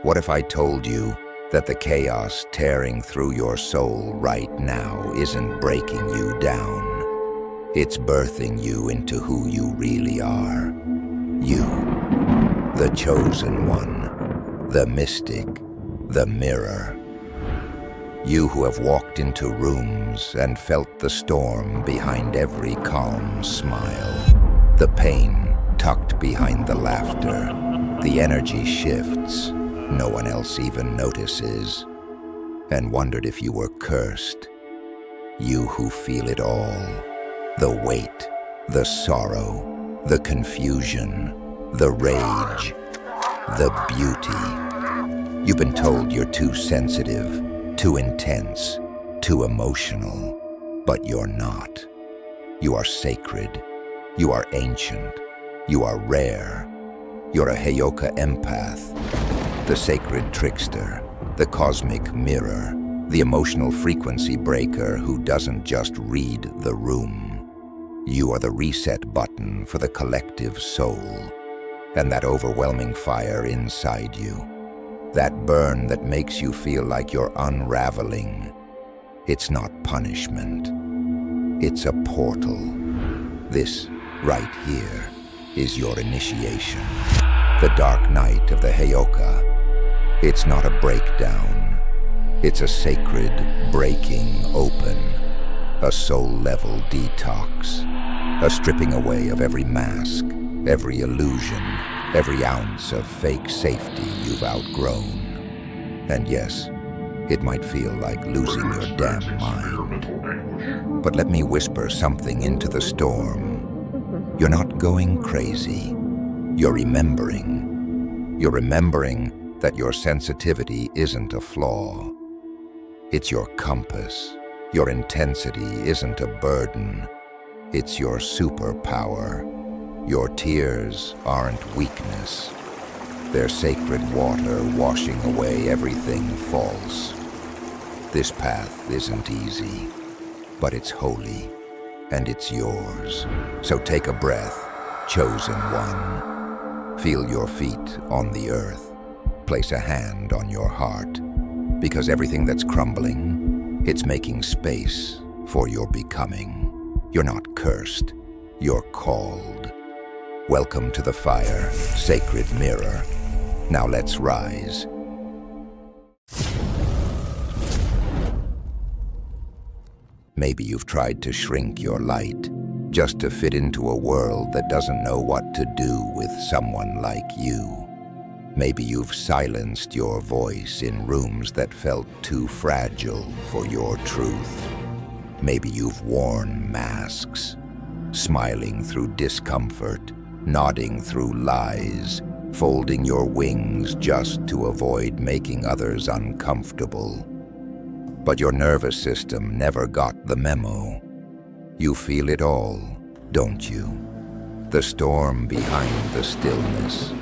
What if I told you that the chaos tearing through your soul right now isn't breaking you down? It's birthing you into who you really are. You, the chosen one, the mystic, the mirror. You who have walked into rooms and felt the storm behind every calm smile. The pain tucked behind the laughter. The energy shifts, no one else even notices. And wondered if you were cursed. You who feel it all. The weight, the sorrow, the confusion, the rage, the beauty. You've been told you're too sensitive, too intense, too emotional, but you're not. You are sacred. You are ancient. You are rare. You're a Heyoka Empath, the sacred trickster, the cosmic mirror, the emotional frequency breaker who doesn't just read the room. You are the reset button for the collective soul, and that overwhelming fire inside you. That burn that makes you feel like you're unraveling. It's not punishment. It's a portal. This, right here, is your initiation. The dark night of the Heyoka. It's not a breakdown. It's a sacred breaking open. A soul-level detox. A stripping away of every mask, every illusion, every ounce of fake safety you've outgrown. And yes, it might feel like losing your damn mind. But let me whisper something into the storm. You're not going crazy. You're remembering. You're remembering that your sensitivity isn't a flaw. It's your compass. Your intensity isn't a burden. It's your superpower. Your tears aren't weakness. They're sacred water washing away everything false. This path isn't easy, but it's holy, and it's yours. So take a breath, chosen one. Feel your feet on the earth. Place a hand on your heart, because everything that's crumbling, it's making space for your becoming. You're not cursed, you're called. Welcome to the fire, sacred mirror. Now let's rise. Maybe you've tried to shrink your light, just to fit into a world that doesn't know what to do with someone like you. Maybe you've silenced your voice in rooms that felt too fragile for your truth. Maybe you've worn masks, smiling through discomfort, nodding through lies, folding your wings just to avoid making others uncomfortable. But your nervous system never got the memo. You feel it all, don't you? The storm behind the stillness,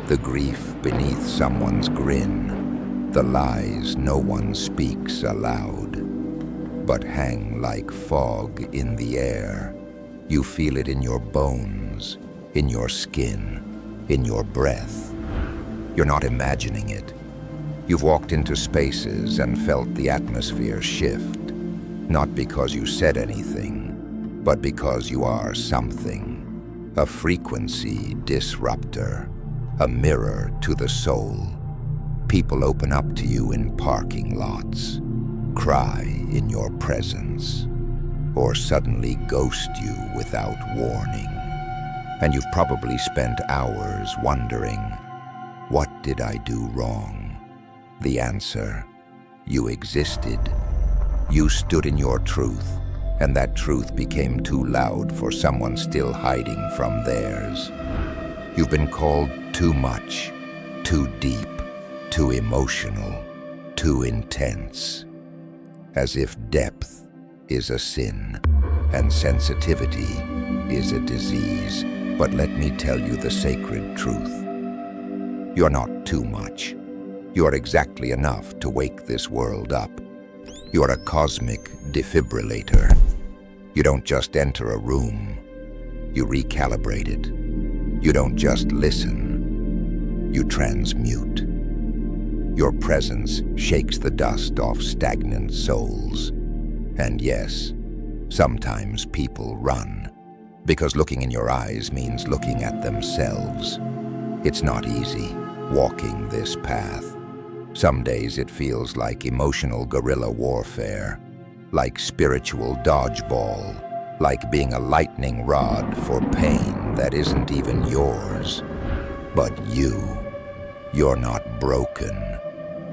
the grief beneath someone's grin, the lies no one speaks aloud, but hang like fog in the air. You feel it in your bones, in your skin, in your breath. You're not imagining it. You've walked into spaces and felt the atmosphere shift, not because you said anything, but because you are something. A frequency disruptor, a mirror to the soul. People open up to you in parking lots, cry in your presence, or suddenly ghost you without warning. And you've probably spent hours wondering, what did I do wrong? The answer, you existed. You stood in your truth, and that truth became too loud for someone still hiding from theirs. You've been called too much, too deep, too emotional, too intense. As if depth is a sin, and sensitivity is a disease. But let me tell you the sacred truth. You're not too much. You're exactly enough to wake this world up. You're a cosmic defibrillator. You don't just enter a room. You recalibrate it. You don't just listen. You transmute. Your presence shakes the dust off stagnant souls. And yes, sometimes people run, because looking in your eyes means looking at themselves. It's not easy, walking this path. Some days it feels like emotional guerrilla warfare, like spiritual dodgeball, like being a lightning rod for pain that isn't even yours. But you're not broken.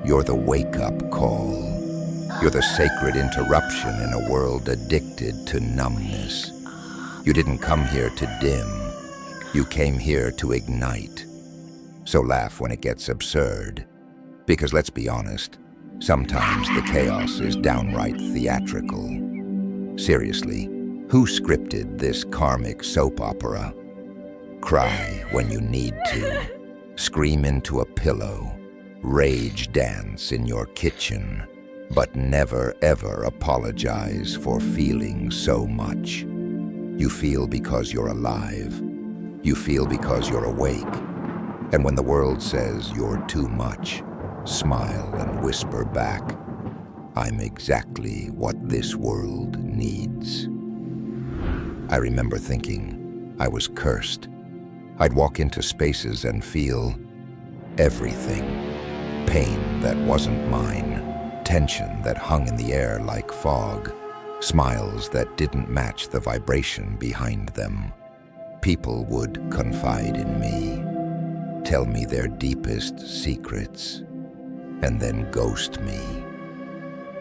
You're the wake-up call. You're the sacred interruption in a world addicted to numbness. You didn't come here to dim. You came here to ignite. So laugh when it gets absurd. Because let's be honest, sometimes the chaos is downright theatrical. Seriously, who scripted this karmic soap opera? Cry when you need to. Scream into a pillow. Rage dance in your kitchen. But never ever apologize for feeling so much. You feel because you're alive. You feel because you're awake. And when the world says you're too much, smile and whisper back, I'm exactly what this world needs. I remember thinking I was cursed. I'd walk into spaces and feel everything. Pain that wasn't mine, tension that hung in the air like fog, smiles that didn't match the vibration behind them. People would confide in me, tell me their deepest secrets, and then ghost me.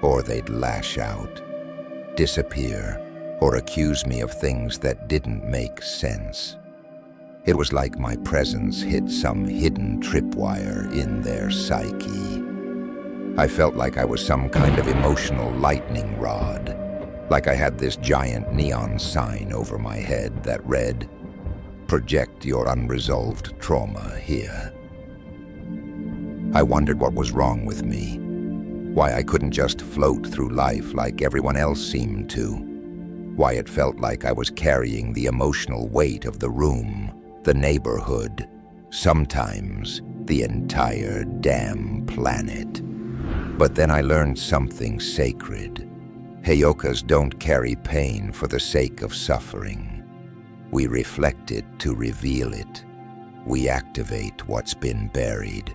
Or they'd lash out, disappear, or accuse me of things that didn't make sense. It was like my presence hit some hidden tripwire in their psyche. I felt like I was some kind of emotional lightning rod, like I had this giant neon sign over my head that read, "Project your unresolved trauma here." I wondered what was wrong with me, why I couldn't just float through life like everyone else seemed to, why it felt like I was carrying the emotional weight of the room, the neighborhood, sometimes the entire damn planet. But then I learned something sacred. Heyokas don't carry pain for the sake of suffering. We reflect it to reveal it. We activate what's been buried.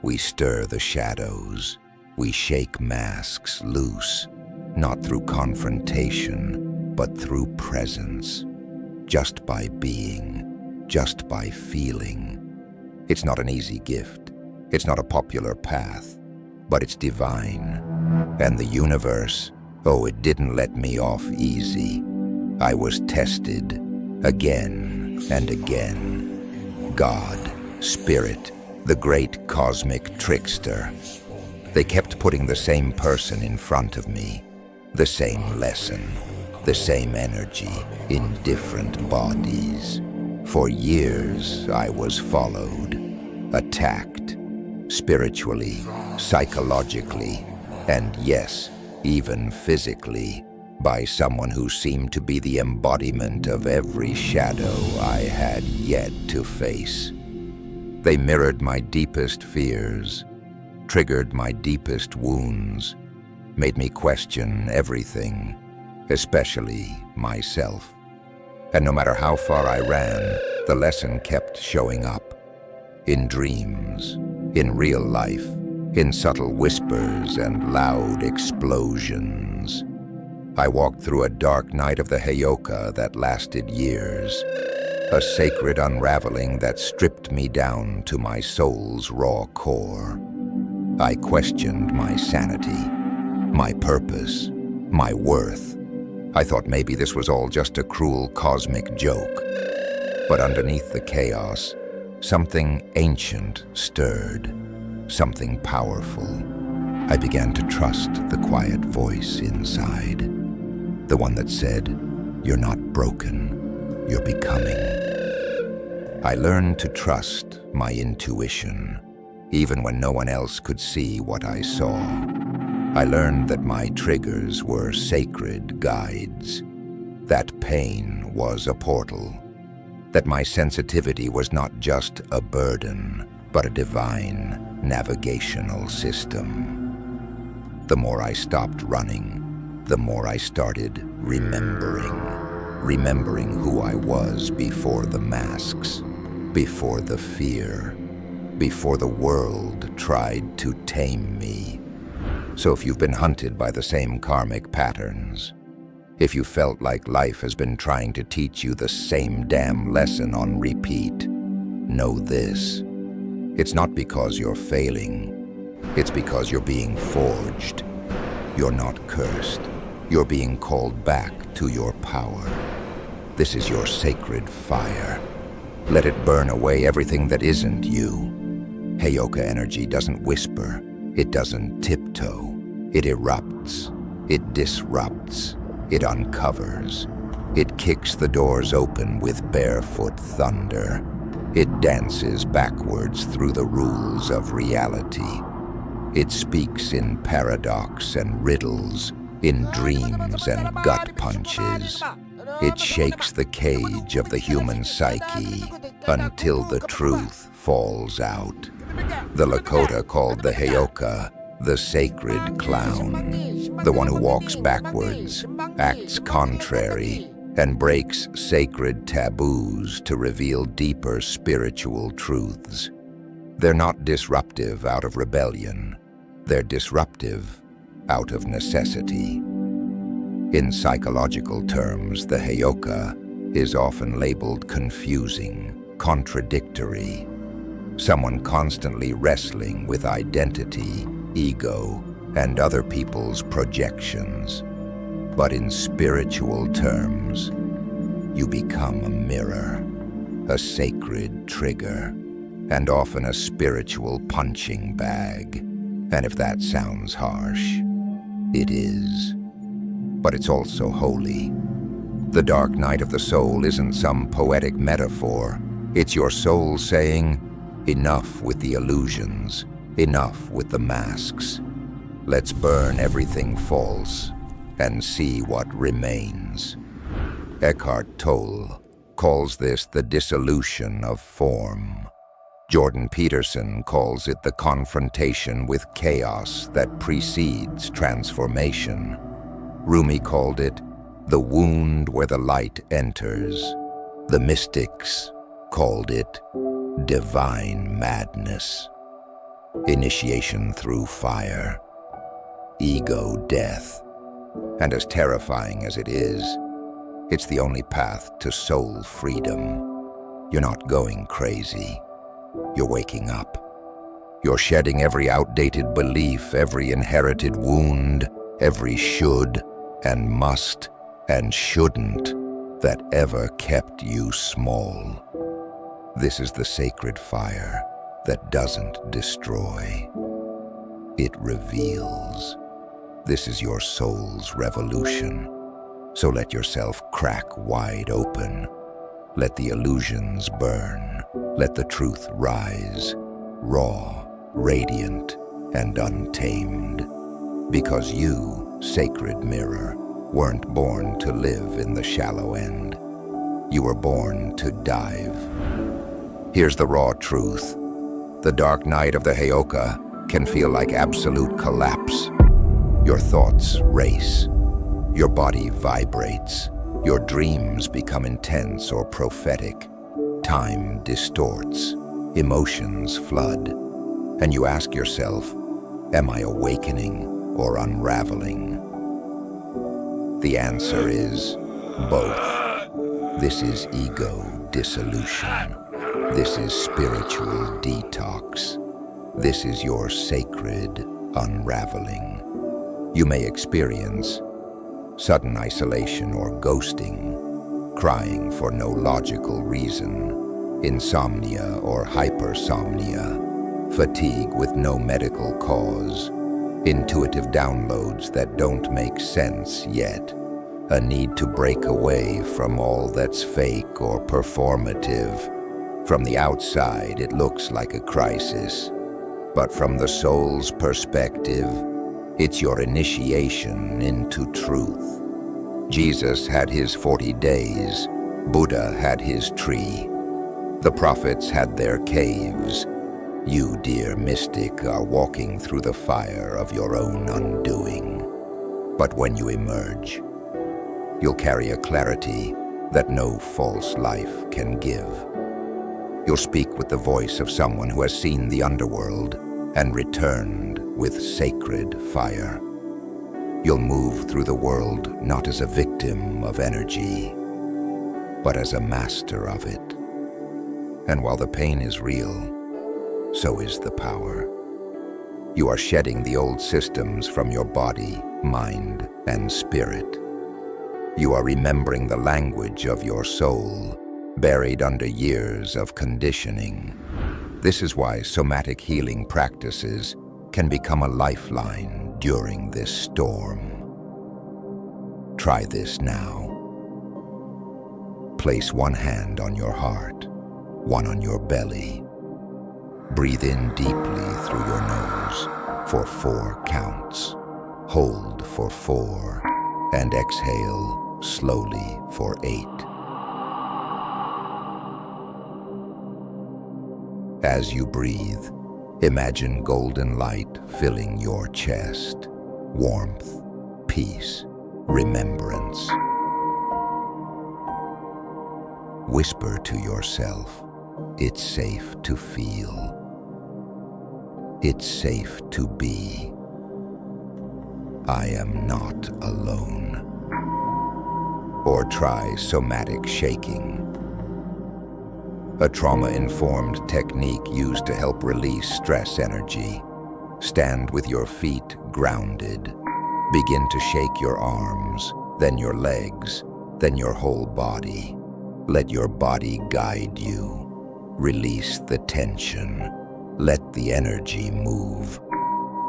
We stir the shadows. We shake masks loose, not through confrontation, but through presence. Just by being, just by feeling. It's not an easy gift. It's not a popular path, but it's divine. And the universe, oh, it didn't let me off easy. I was tested again and again. God, Spirit, the great cosmic trickster. They kept putting the same person in front of me, the same lesson, the same energy in different bodies. For years, I was followed, attacked, spiritually, psychologically, and yes, even physically, by someone who seemed to be the embodiment of every shadow I had yet to face. They mirrored my deepest fears, triggered my deepest wounds, made me question everything, especially myself. And no matter how far I ran, the lesson kept showing up. In dreams, in real life, in subtle whispers and loud explosions. I walked through a dark night of the Heyoka that lasted years. A sacred unraveling that stripped me down to my soul's raw core. I questioned my sanity, my purpose, my worth. I thought maybe this was all just a cruel cosmic joke. But underneath the chaos, something ancient stirred, something powerful. I began to trust the quiet voice inside, the one that said, "You're not broken, you're becoming." I learned to trust my intuition, even when no one else could see what I saw. I learned that my triggers were sacred guides, that pain was a portal, that my sensitivity was not just a burden, but a divine navigational system. The more I stopped running, the more I started remembering who I was before the masks, before the fear, before the world tried to tame me. So if you've been hunted by the same karmic patterns, if you felt like life has been trying to teach you the same damn lesson on repeat, know this. It's not because you're failing. It's because you're being forged. You're not cursed. You're being called back to your power. This is your sacred fire. Let it burn away everything that isn't you. Heyoka energy doesn't whisper. It doesn't tiptoe. It erupts. It disrupts. It uncovers. It kicks the doors open with barefoot thunder. It dances backwards through the rules of reality. It speaks in paradox and riddles, in dreams and gut punches. It shakes the cage of the human psyche until the truth falls out. The Lakota called the Heyoka the sacred clown, the one who walks backwards, acts contrary, and breaks sacred taboos to reveal deeper spiritual truths. They're not disruptive out of rebellion. They're disruptive out of necessity. In psychological terms, the Heyoka is often labeled confusing, contradictory, someone constantly wrestling with identity, ego, and other people's projections. But in spiritual terms, you become a mirror, a sacred trigger, and often a spiritual punching bag. And if that sounds harsh, it is. But it's also holy. The dark night of the soul isn't some poetic metaphor. It's your soul saying, enough with the illusions, enough with the masks. Let's burn everything false and see what remains. Eckhart Tolle calls this the dissolution of form. Jordan Peterson calls it the confrontation with chaos that precedes transformation. Rumi called it the wound where the light enters. The mystics called it divine madness. Initiation through fire. Ego death. And as terrifying as it is, it's the only path to soul freedom. You're not going crazy. You're waking up. You're shedding every outdated belief, every inherited wound, every should and must and shouldn't that ever kept you small. This is the sacred fire that doesn't destroy. It reveals. This is your soul's revolution. So let yourself crack wide open. Let the illusions burn. Let the truth rise, raw, radiant, and untamed. Because you, sacred mirror, weren't born to live in the shallow end. You were born to dive. Here's the raw truth. The dark night of the Heyoka can feel like absolute collapse. Your thoughts race. Your body vibrates. Your dreams become intense or prophetic. Time distorts. Emotions flood. And you ask yourself, am I awakening or unraveling? The answer is both. This is ego dissolution. This is spiritual detox. This is your sacred unraveling. You may experience sudden isolation or ghosting, crying for no logical reason, insomnia or hypersomnia, fatigue with no medical cause, intuitive downloads that don't make sense yet, a need to break away from all that's fake or performative. From the outside, it looks like a crisis, but from the soul's perspective, it's your initiation into truth. Jesus had his 40 days. Buddha had his tree. The prophets had their caves. You, dear mystic, are walking through the fire of your own undoing. But when you emerge, you'll carry a clarity that no false life can give. You'll speak with the voice of someone who has seen the underworld and returned with sacred fire. You'll move through the world not as a victim of energy, but as a master of it. And while the pain is real, so is the power. You are shedding the old systems from your body, mind, and spirit. You are remembering the language of your soul, buried under years of conditioning. This is why somatic healing practices can become a lifeline during this storm. Try this now. Place one hand on your heart, one on your belly. Breathe in deeply through your nose for 4 counts. Hold for 4, and exhale slowly for 8. As you breathe, imagine golden light filling your chest. Warmth, peace, remembrance. Whisper to yourself, it's safe to feel. It's safe to be. I am not alone. Or try somatic shaking, a trauma-informed technique used to help release stress energy. Stand with your feet grounded. Begin to shake your arms, then your legs, then your whole body. Let your body guide you. Release the tension. Let the energy move.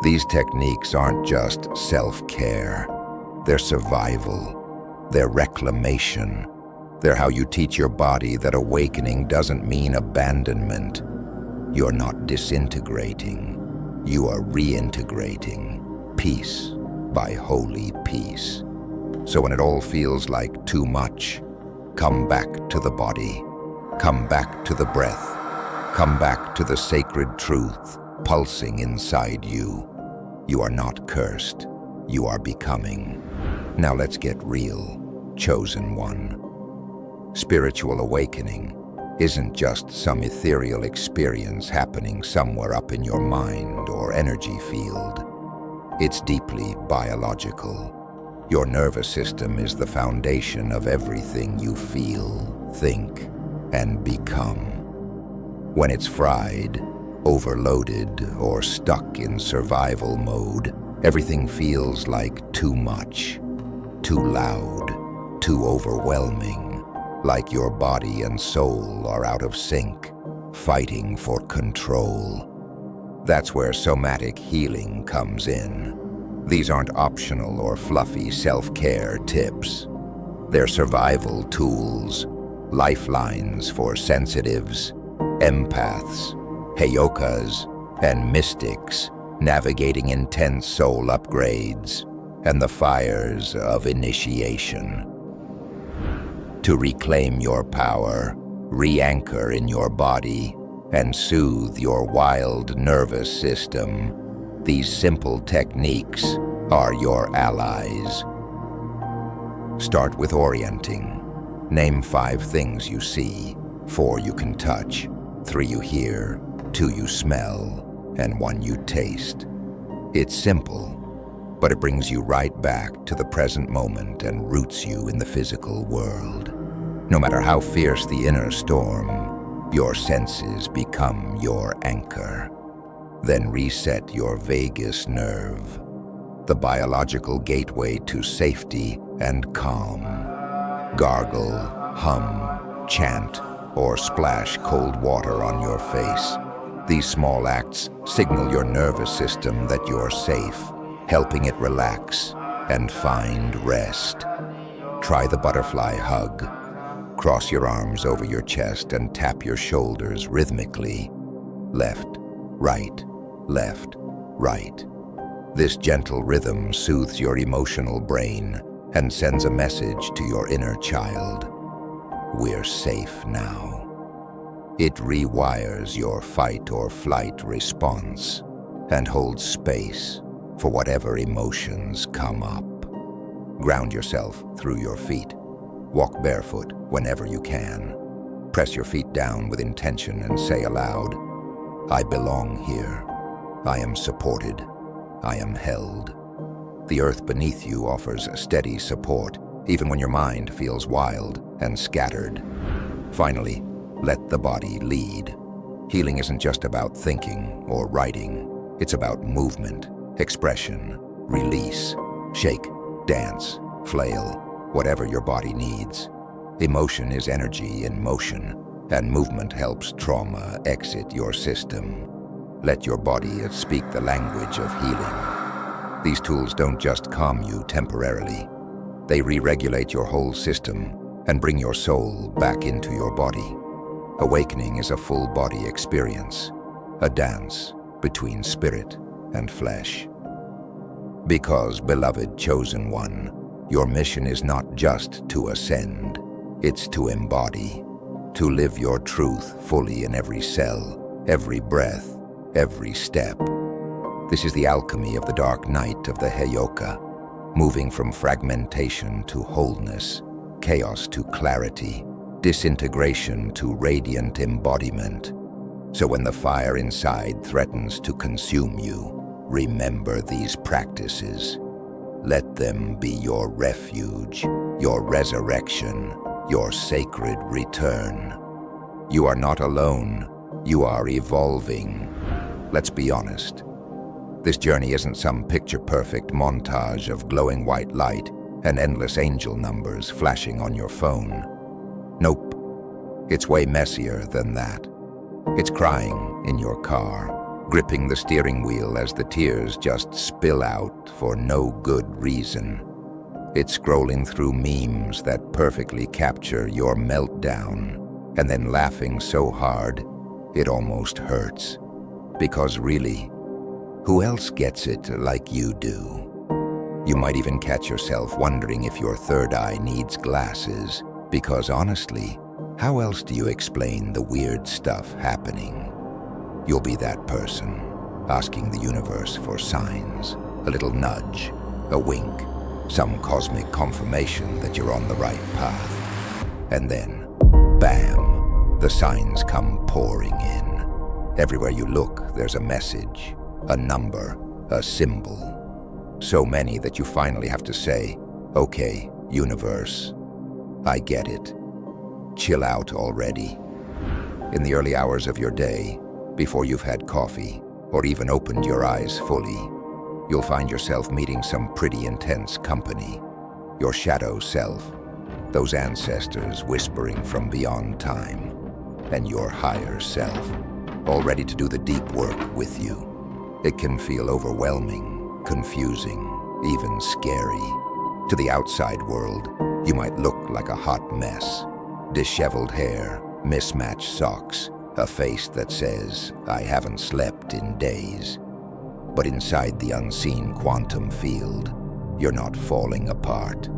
These techniques aren't just self-care. They're survival. They're reclamation. They're how you teach your body that awakening doesn't mean abandonment. You're not disintegrating. You are reintegrating, piece by holy peace. So when it all feels like too much, come back to the body. Come back to the breath. Come back to the sacred truth pulsing inside you. You are not cursed. You are becoming. Now let's get real, chosen one. Spiritual awakening isn't just some ethereal experience happening somewhere up in your mind or energy field. It's deeply biological. Your nervous system is the foundation of everything you feel, think, and become. When it's fried, overloaded, or stuck in survival mode, everything feels like too much, too loud, too overwhelming, like your body and soul are out of sync, fighting for control. That's where somatic healing comes in. These aren't optional or fluffy self-care tips. They're survival tools, lifelines for sensitives, empaths, Heyokas, and mystics navigating intense soul upgrades and the fires of initiation. To reclaim your power, re-anchor in your body, and soothe your wild nervous system, these simple techniques are your allies. Start with orienting. Name 5 things you see, 4 you can touch, 3 you hear, 2 you smell, and 1 you taste. It's simple, but it brings you right back to the present moment and roots you in the physical world. No matter how fierce the inner storm, your senses become your anchor. Then reset your vagus nerve, the biological gateway to safety and calm. Gargle, hum, chant, or splash cold water on your face. These small acts signal your nervous system that you're safe, helping it relax and find rest. Try the butterfly hug. Cross your arms over your chest and tap your shoulders rhythmically. Left, right, left, right. This gentle rhythm soothes your emotional brain and sends a message to your inner child. We're safe now. It rewires your fight or flight response and holds space for whatever emotions come up. Ground yourself through your feet. Walk barefoot whenever you can. Press your feet down with intention and say aloud, I belong here. I am supported. I am held. The earth beneath you offers steady support, even when your mind feels wild and scattered. Finally, let the body lead. Healing isn't just about thinking or writing. It's about movement, expression, release. Shake, dance, flail, whatever your body needs. Emotion is energy in motion, and movement helps trauma exit your system. Let your body speak the language of healing. These tools don't just calm you temporarily. They re-regulate your whole system and bring your soul back into your body. Awakening is a full-body experience, a dance between spirit and flesh. Because, beloved chosen one, your mission is not just to ascend, it's to embody, to live your truth fully in every cell, every breath, every step. This is the alchemy of the dark night of the Heyoka, moving from fragmentation to wholeness, chaos to clarity, disintegration to radiant embodiment. So when the fire inside threatens to consume you, remember these practices. Let them be your refuge, your resurrection, your sacred return. You are not alone. You are evolving. Let's be honest. This journey isn't some picture-perfect montage of glowing white light and endless angel numbers flashing on your phone. Nope. It's way messier than that. It's crying in your car, gripping the steering wheel as the tears just spill out for no good reason. It's scrolling through memes that perfectly capture your meltdown, and then laughing so hard it almost hurts. Because really, who else gets it like you do? You might even catch yourself wondering if your third eye needs glasses, because honestly, how else do you explain the weird stuff happening? You'll be that person, asking the universe for signs, a little nudge, a wink, some cosmic confirmation that you're on the right path. And then, bam, the signs come pouring in. Everywhere you look, there's a message, a number, a symbol. So many that you finally have to say, okay, universe, I get it. Chill out already. In the early hours of your day, before you've had coffee, or even opened your eyes fully, you'll find yourself meeting some pretty intense company. Your shadow self, those ancestors whispering from beyond time, and your higher self, all ready to do the deep work with you. It can feel overwhelming, confusing, even scary. To the outside world, you might look like a hot mess. Disheveled hair, mismatched socks, a face that says, I haven't slept in days. But inside the unseen quantum field, you're not falling apart.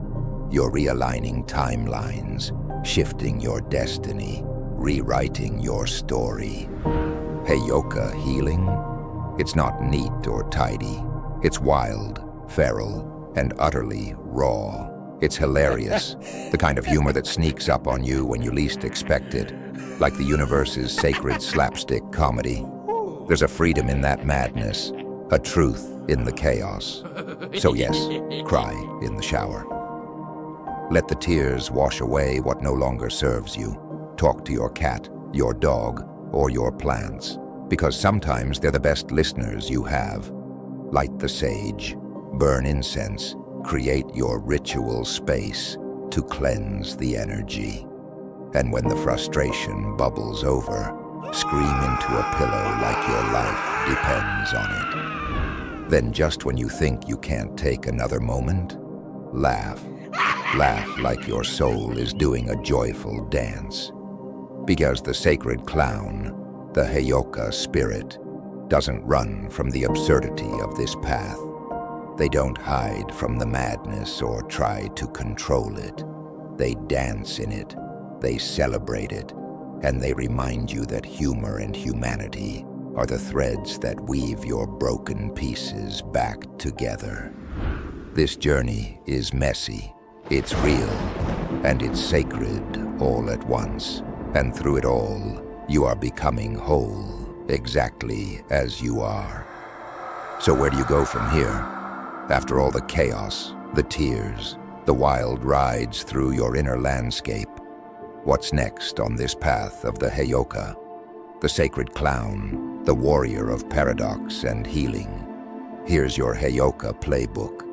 You're realigning timelines, shifting your destiny, rewriting your story. Heyoka healing? It's not neat or tidy. It's wild, feral, and utterly raw. It's hilarious, the kind of humor that sneaks up on you when you least expect it, like the universe's sacred slapstick comedy. There's a freedom in that madness, a truth in the chaos. So yes, cry in the shower. Let the tears wash away what no longer serves you. Talk to your cat, your dog, or your plants, because sometimes they're the best listeners you have. Light the sage, burn incense, create your ritual space to cleanse the energy. And when the frustration bubbles over, scream into a pillow like your life depends on it. Then just when you think you can't take another moment, laugh. Laugh like your soul is doing a joyful dance. Because the sacred clown, the Heyoka spirit, doesn't run from the absurdity of this path. They don't hide from the madness or try to control it. They dance in it. They celebrate it. and they remind you that humor and humanity are the threads that weave your broken pieces back together. This journey is messy, it's real, and it's sacred all at once. And through it all, you are becoming whole, exactly as you are. So where do you go from here? After all the chaos, the tears, the wild rides through your inner landscape, what's next on this path of the Heyoka? The sacred clown, the warrior of paradox and healing. Here's your Heyoka playbook,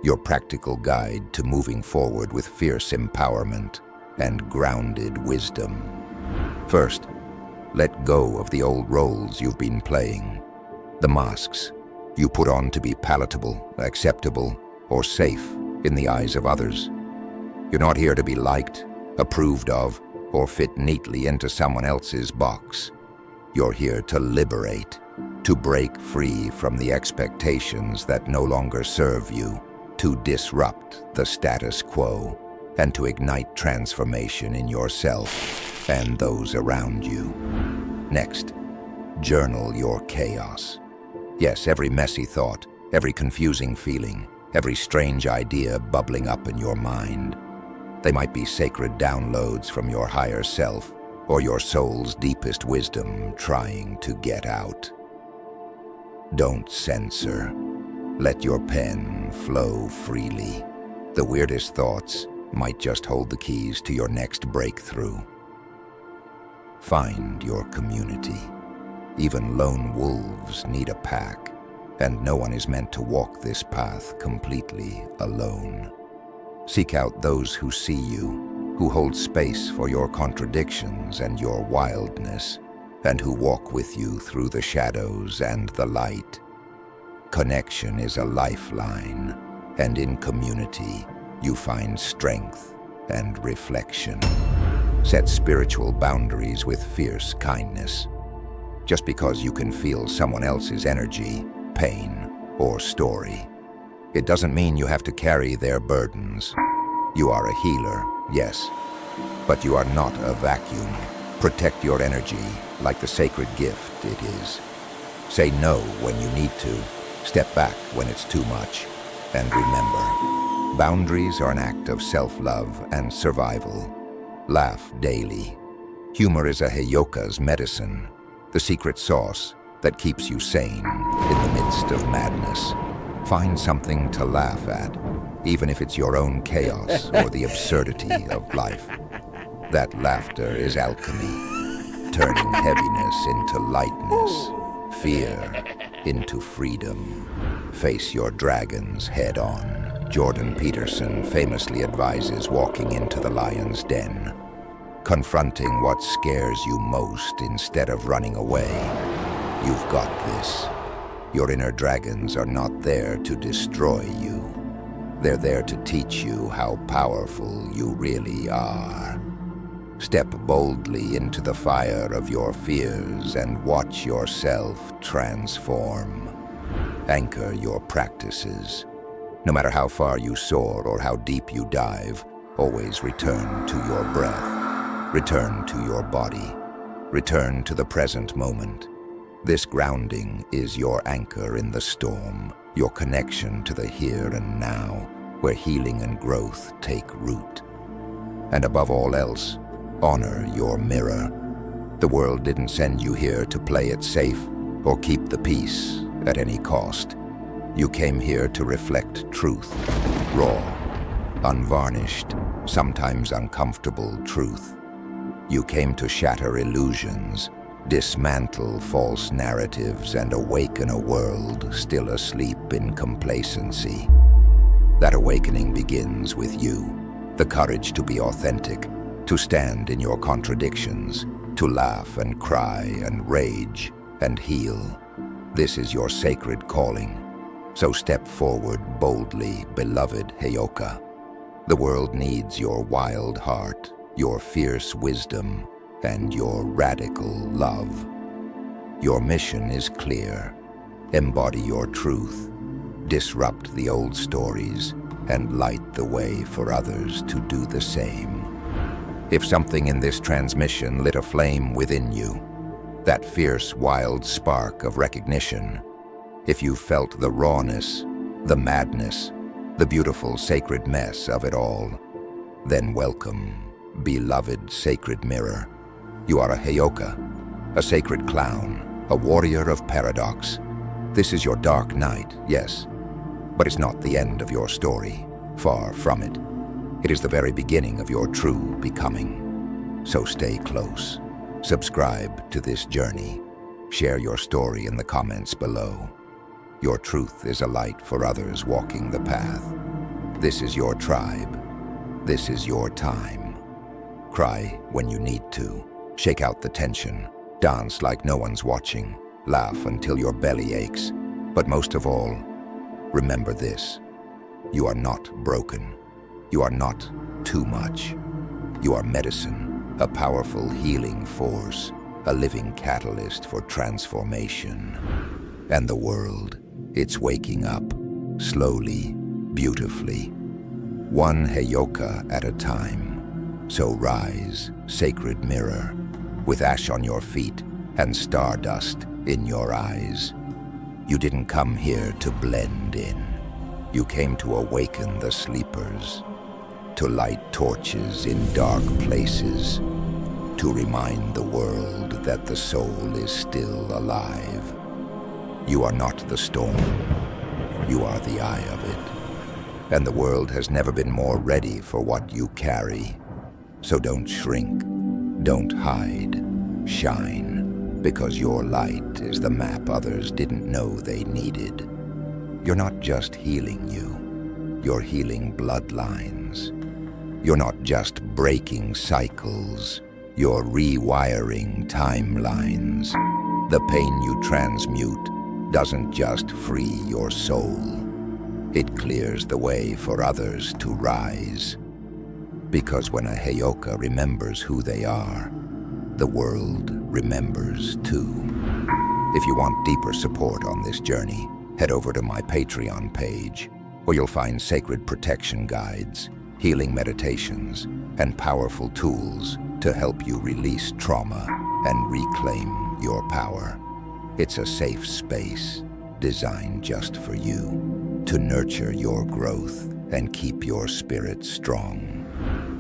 your practical guide to moving forward with fierce empowerment and grounded wisdom. First, let go of the old roles you've been playing, the masks you put on to be palatable, acceptable, or safe in the eyes of others. You're not here to be liked, approved of, or fit neatly into someone else's box. You're here to liberate, to break free from the expectations that no longer serve you, to disrupt the status quo, and to ignite transformation in yourself and those around you. Next, journal your chaos. Yes, every messy thought, every confusing feeling, every strange idea bubbling up in your mind. They might be sacred downloads from your higher self or your soul's deepest wisdom trying to get out. Don't censor. Let your pen flow freely. The weirdest thoughts might just hold the keys to your next breakthrough. Find your community. Even lone wolves need a pack, and no one is meant to walk this path completely alone. Seek out those who see you, who hold space for your contradictions and your wildness, and who walk with you through the shadows and the light. Connection is a lifeline, and in community, you find strength and reflection. Set spiritual boundaries with fierce kindness. Just because you can feel someone else's energy, pain, or story, it doesn't mean you have to carry their burdens. You are a healer, yes, but you are not a vacuum. Protect your energy like the sacred gift it is. Say no when you need to. Step back when it's too much. And remember, boundaries are an act of self-love and survival. Laugh daily. Humor is a Heyoka's medicine, the secret sauce that keeps you sane in the midst of madness. Find something to laugh at, even if it's your own chaos or the absurdity of life. That laughter is alchemy, turning heaviness into lightness, fear into freedom. Face your dragons head on. Jordan Peterson famously advises walking into the lion's den, confronting what scares you most instead of running away. You've got this. Your inner dragons are not there to destroy you. They're there to teach you how powerful you really are. Step boldly into the fire of your fears and watch yourself transform. Anchor your practices. No matter how far you soar or how deep you dive, always return to your breath. Return to your body. Return to the present moment. This grounding is your anchor in the storm, your connection to the here and now, where healing and growth take root. And above all else, honor your mirror. The world didn't send you here to play it safe or keep the peace at any cost. You came here to reflect truth, raw, unvarnished, sometimes uncomfortable truth. You came to shatter illusions, dismantle false narratives, and awaken a world still asleep in complacency. That awakening begins with you, the courage to be authentic, to stand in your contradictions, to laugh and cry and rage and heal. This is your sacred calling. So step forward boldly, beloved Heyoka. The world needs your wild heart, your fierce wisdom, and your radical love. Your mission is clear. Embody your truth, disrupt the old stories, and light the way for others to do the same. If something in this transmission lit a flame within you, that fierce, wild spark of recognition, if you felt the rawness, the madness, the beautiful sacred mess of it all, then welcome, beloved sacred mirror. You are a Heyoka, a sacred clown, a warrior of paradox. This is your dark night, yes, but it's not the end of your story, far from it. It is the very beginning of your true becoming. So stay close. Subscribe to this journey. Share your story in the comments below. Your truth is a light for others walking the path. This is your tribe. This is your time. Cry when you need to. Shake out the tension. Dance like no one's watching. Laugh until your belly aches. But most of all, remember this. You are not broken. You are not too much. You are medicine, a powerful healing force, a living catalyst for transformation. And the world, it's waking up, slowly, beautifully, one Heyoka at a time. So rise, sacred mirror, with ash on your feet and stardust in your eyes. You didn't come here to blend in. You came to awaken the sleepers, to light torches in dark places, to remind the world that the soul is still alive. You are not the storm. You are the eye of it. And the world has never been more ready for what you carry. So don't shrink, don't hide, shine, because your light is the map others didn't know they needed. You're not just healing you, you're healing bloodlines. You're not just breaking cycles, you're rewiring timelines. The pain you transmute doesn't just free your soul. It clears the way for others to rise. Because when a Heyoka remembers who they are, the world remembers too. If you want deeper support on this journey, head over to my Patreon page, where you'll find sacred protection guides, healing meditations, and powerful tools to help you release trauma and reclaim your power. It's a safe space designed just for you, to nurture your growth and keep your spirit strong.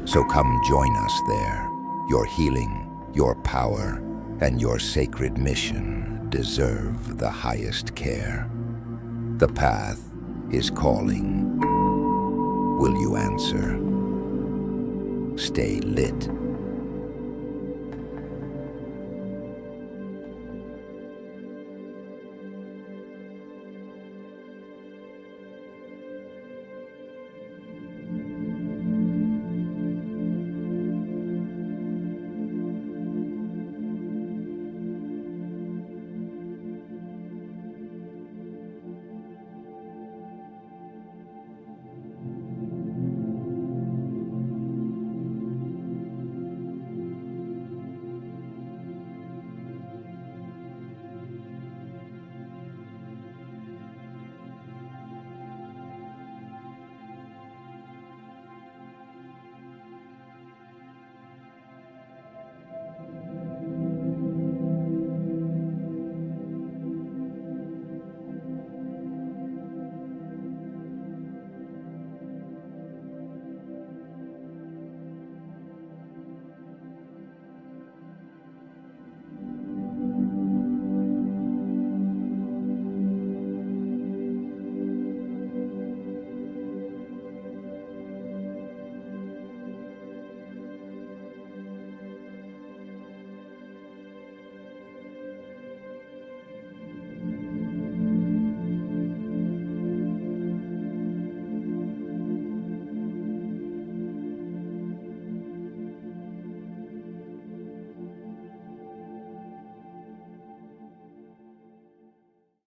So come join us there. Your healing, your power, and your sacred mission deserve the highest care. The path is calling. Will you answer? Stay lit